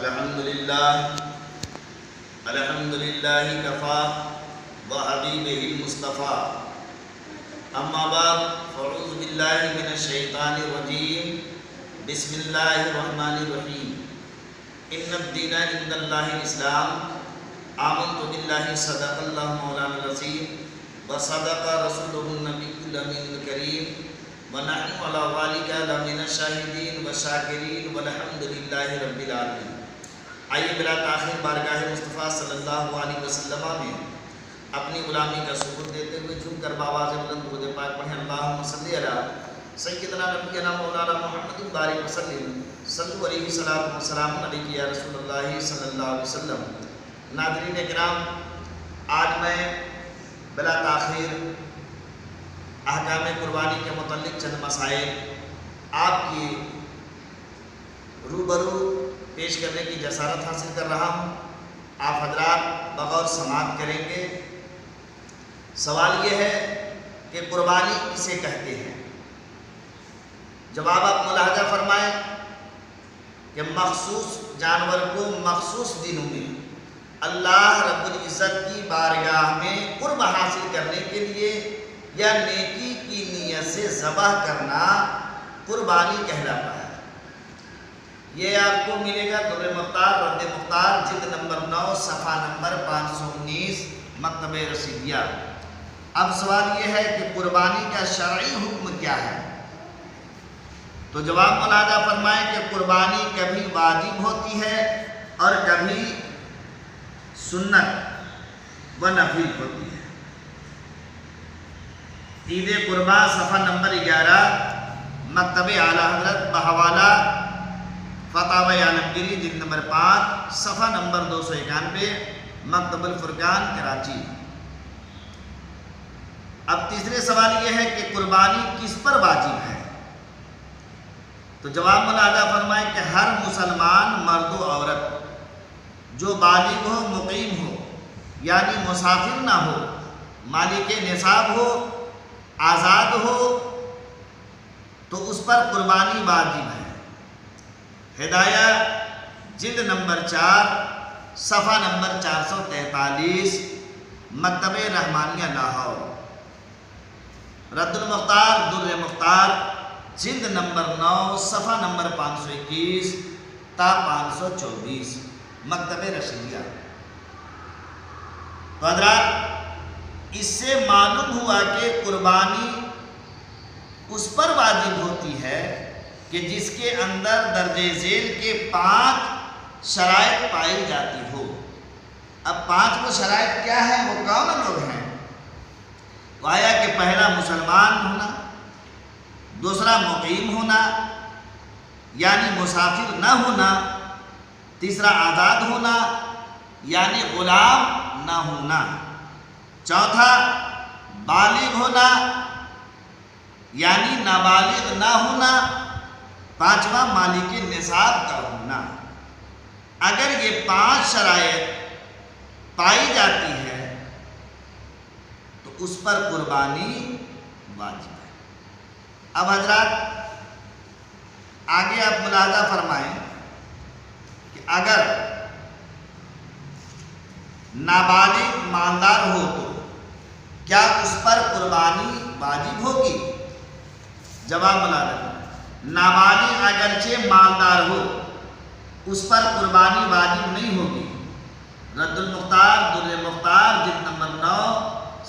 الحمدللہ کفا وحبیبہ المصطفیٰ اما بعد فاعوذ باللہ من الشیطان الرجیم بسم اللہ الرحمن الرحیم ان الدین عند اللہ الاسلام آمنت باللہ صدق اللہ مولانا العظیم وصدق رسولہ النبی الامین الکریم ونحن علی ذلک لمن الشاہدین والشاکرین والحمدللہ رب العالمین۔ آئیے بلا تاخیر بارگاہ مصطفیٰ صلی اللہ علیہ وسلم میں اپنی غلامی کا ثبوت دیتے ہوئے جھوم کر بآواز بلند درود پاک پڑھیں۔ اللہم صلی علی سیدنا نبینا مولانا محمد بارک وسلم صلو علیہ السلام علیہ یا رسول اللہ صلی اللہ علیہ وسلم۔ ناظرین کرام، آج میں بلا تاخیر احکام قربانی کے متعلق چند مسائل آپ کی روبرو پیش کرنے کی جسارت حاصل کر رہا ہوں۔ آپ حضرات بغور سماعت کریں گے۔ سوال یہ ہے کہ قربانی کسے کہتے ہیں؟ جواب آپ ملاحظہ فرمائیں کہ مخصوص جانور کو مخصوص دنوں میں اللہ رب العزت کی بارگاہ میں قرب حاصل کرنے کے لیے یا نیکی کی نیت سے ذبح کرنا قربانی کہلاتا ہے۔ یہ آپ کو ملے گا در مختار رد مختار جلد نمبر 9 صفحہ نمبر 519 مکتبہ رسیدیہ۔ اب سوال یہ ہے کہ قربانی کا شرعی حکم کیا ہے؟ تو جواب ملاحظہ فرمائیں کہ قربانی کبھی واجب ہوتی ہے اور کبھی سنت و نفل ہوتی ہے۔ عید قربا صفحہ نمبر 11 مکتب اعلیٰ حضرت بحوالہ فتاوی عالمگیری جلد نمبر 5 صفحہ نمبر 291 مکتب الفرقان کراچی۔ اب تیسرے سوال یہ ہے کہ قربانی کس پر واجب ہے؟ تو جواب ملاحظہ فرمائیں کہ ہر مسلمان مرد و عورت جو بالغ ہو، مقیم ہو، یعنی مسافر نہ ہو، مالک نصاب ہو، آزاد ہو، تو اس پر قربانی واجب ہے۔ ہدایہ جلد نمبر 4 صفحہ نمبر 443 مکتب رحمانیہ لاہور۔ رد المختار در مختار جلد نمبر 9 صفحہ نمبر 521 تا 524 مکتب رشیدیہ۔ تو حضرات، اس سے معلوم ہوا کہ قربانی اس پر واجب ہوتی ہے کہ جس کے اندر درجہ ذیل کے 5 شرائط پائی جاتی ہو۔ اب 5 وہ شرائط کیا ہیں؟ وہ کون لوگ ہیں؟ تو آیا کہ پہلا مسلمان ہونا، دوسرا مقیم ہونا یعنی مسافر نہ ہونا، تیسرا آزاد ہونا یعنی غلام نہ ہونا، چوتھا بالغ ہونا یعنی نابالغ نہ ہونا، پانچواں مالک نصاب کا ہونا۔ اگر یہ 5 شرائط پائی جاتی ہے تو اس پر قربانی واجب ہے۔ اب حضرات آگے آپ ملاحظہ فرمائیں کہ اگر نابالغ مالدار ہو تو کیا اس پر قربانی واجب ہوگی؟ جواب ملاحظہ فرمائیں، نابالغ اگرچہ مالدار ہو اس پر قربانی واجب نہیں ہوگی۔ رد المختار در مختار جلد نمبر 9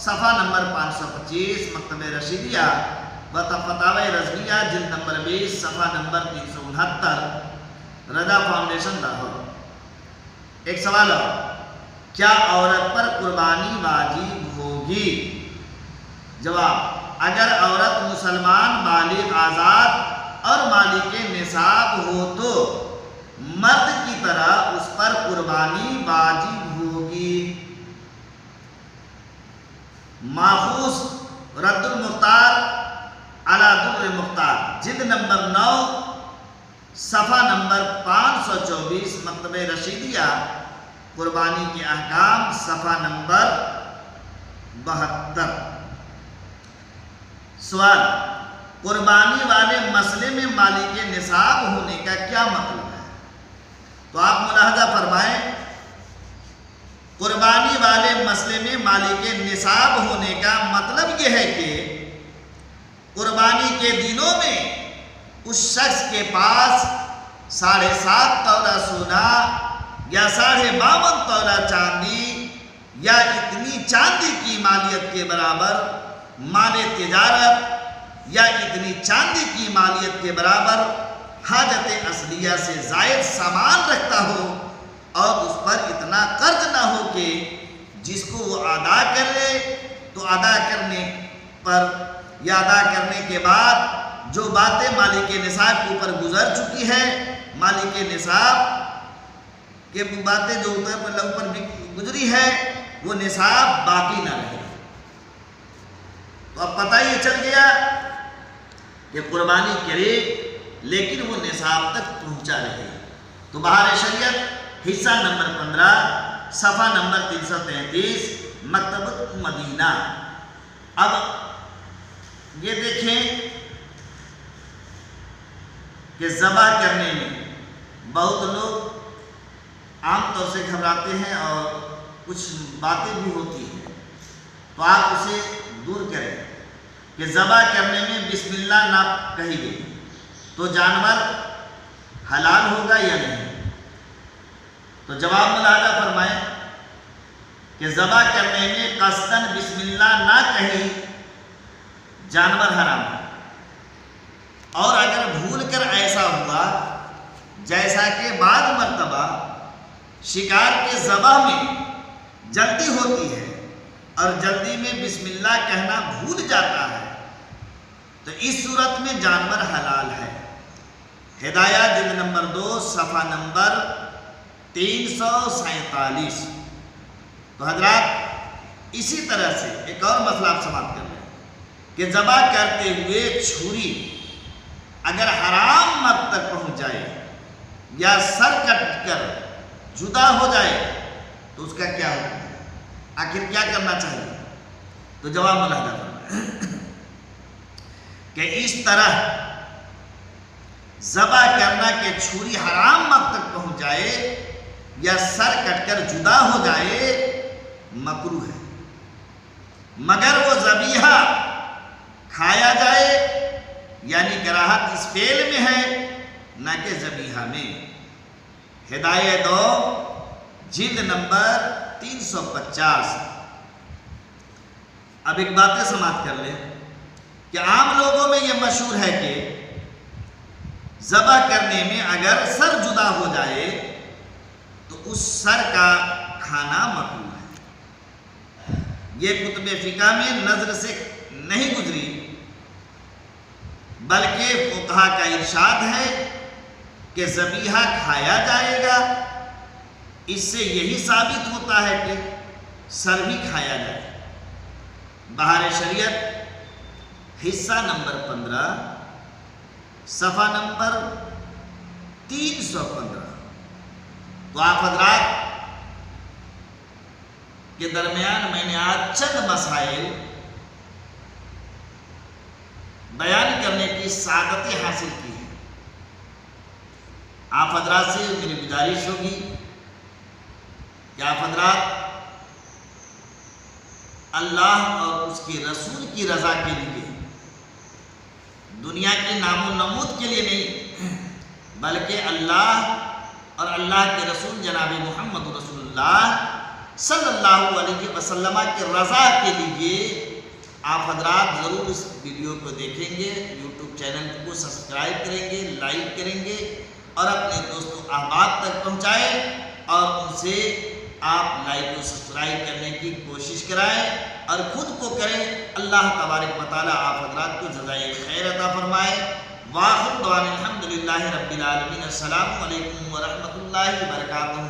صفحہ نمبر 525 مکتب رشیدیہ و فتاوی رضویہ جلد نمبر 20 صفحہ نمبر 369 رضا فاؤنڈیشن لاہور۔ ایک سوال اور، کیا عورت پر قربانی واجب ہوگی؟ جواب، اگر عورت مسلمان بالغ آزاد اور مالک نصاب ہو تو مرد کی طرح اس پر قربانی واجب ہوگی۔ ماخوذ رد المختار علی در مختار جلد نمبر 9 صفحہ نمبر 524 مکتب رشیدیہ، قربانی کے احکام صفحہ نمبر 72۔ سوال، قربانی والے مسئلے میں مالک نصاب ہونے کا کیا مطلب ہے؟ تو آپ ملاحظہ فرمائیں قربانی والے مسئلے میں مالک نصاب ہونے کا مطلب یہ ہے کہ قربانی کے دنوں میں اس شخص کے پاس 7.5 تولہ سونا یا 52.5 تولہ چاندی یا اتنی چاندی کی مالیت کے برابر مال تجارت یا اتنی چاندی کی مالیت کے برابر حاجت اصلیہ سے زائد سامان رکھتا ہو اور اس پر اتنا قرض نہ ہو کہ جس کو وہ ادا کرے تو ادا کرنے پر یا ادا کرنے کے بعد جو باتیں مالک نصاب کے اوپر گزر چکی ہے مالک نصاب کے باتیں جو اوپر گزری ہے وہ نصاب باقی نہ رہے. تو اب پتہ یہ چل گیا کہ قربانی کرے لیکن وہ نصاب تک پہنچا رہے. تو بہار شریعت حصہ نمبر 15 صفحہ نمبر 333 مکتبۃ مدینہ. اب یہ دیکھیں کہ ذبح کرنے میں بہت لوگ عام طور سے گھبراتے ہیں اور کچھ باتیں بھی ہوتی ہیں تو آپ اسے دور کریں کہ ذبح کرنے میں بسم اللہ نہ کہی گئی تو جانور حلال ہوگا یا نہیں. تو جواب ملاحظہ فرمائیں کہ ذبح کرنے میں قصداً بسم اللہ نہ کہی جانور حرام ہے. اور اگر بھول کر ایسا ہوا جیسا کہ بعض مرتبہ شکار کے ذبح میں جلدی ہوتی ہے اور جلدی میں بسم اللہ کہنا بھول جاتا ہے تو اس صورت میں جانور حلال ہے. ہدایہ جلد نمبر 2 صفحہ نمبر 347. تو حضرات اسی طرح سے ایک اور مسئلہ آپ سماعت کر لیں کہ ذبح کرتے ہوئے چھری اگر حرام مد تک پہنچ جائے یا سر کٹ کر جدا ہو جائے تو اس کا کیا ہوتا ہے, آخر کیا کرنا چاہیے؟ تو جواب ملاحظہ فرمائیں کہ اس طرح ذبح کرنا کہ چھری حرام مد تک پہنچ جائے یا سر کٹ کر جدا ہو جائے مکروہ ہے, مگر وہ ذبیحہ کھایا جائے یعنی کراہت اس فعل میں ہے نہ کہ ذبیحہ میں. ہدایہ 2 جلد نمبر 350. اب ایک باتیں سماعت کر لیں کہ عام لوگوں میں یہ مشہور ہے کہ ذبح کرنے میں اگر سر جدا ہو جائے تو اس سر کا کھانا مکروہ ہے. یہ کتب فقہ میں نظر سے نہیں گزری بلکہ فقہا کا ارشاد ہے کہ ذبیحہ کھایا جائے گا. اس سے یہی ثابت ہوتا ہے کہ سر بھی کھایا جائے. بہار شریعت حصہ نمبر 15 صفحہ نمبر 315. تو آپ حضرات کے درمیان میں نے آج چند مسائل بیان کرنے کی سعادت حاصل کی ہے. آپ حضرات سے میری گزارش ہوگی کہ آپ حضرات اللہ اور اس کے رسول کی رضا کے لیے, دنیا کے نام و نمود کے لیے نہیں بلکہ اللہ اور اللہ کے رسول جناب محمد رسول اللہ صلی اللہ علیہ وسلم کے رضا کے لیے آپ حضرات ضرور اس ویڈیو کو دیکھیں گے, یوٹیوب چینل کو سبسکرائب کریں گے, لائک کریں گے اور اپنے دوستوں احباب تک پہنچائیں اور ان سے آپ لائک و سبسکرائب کرنے کی کوشش کرائیں اور خود کو کریں. اللہ تبارک و تعالی آپ حضرات کو جزائے خیر عطا فرمائے. واخر دعوانا الحمدللہ رب العالمین. السلام علیکم ورحمۃ اللہ وبرکاتہ.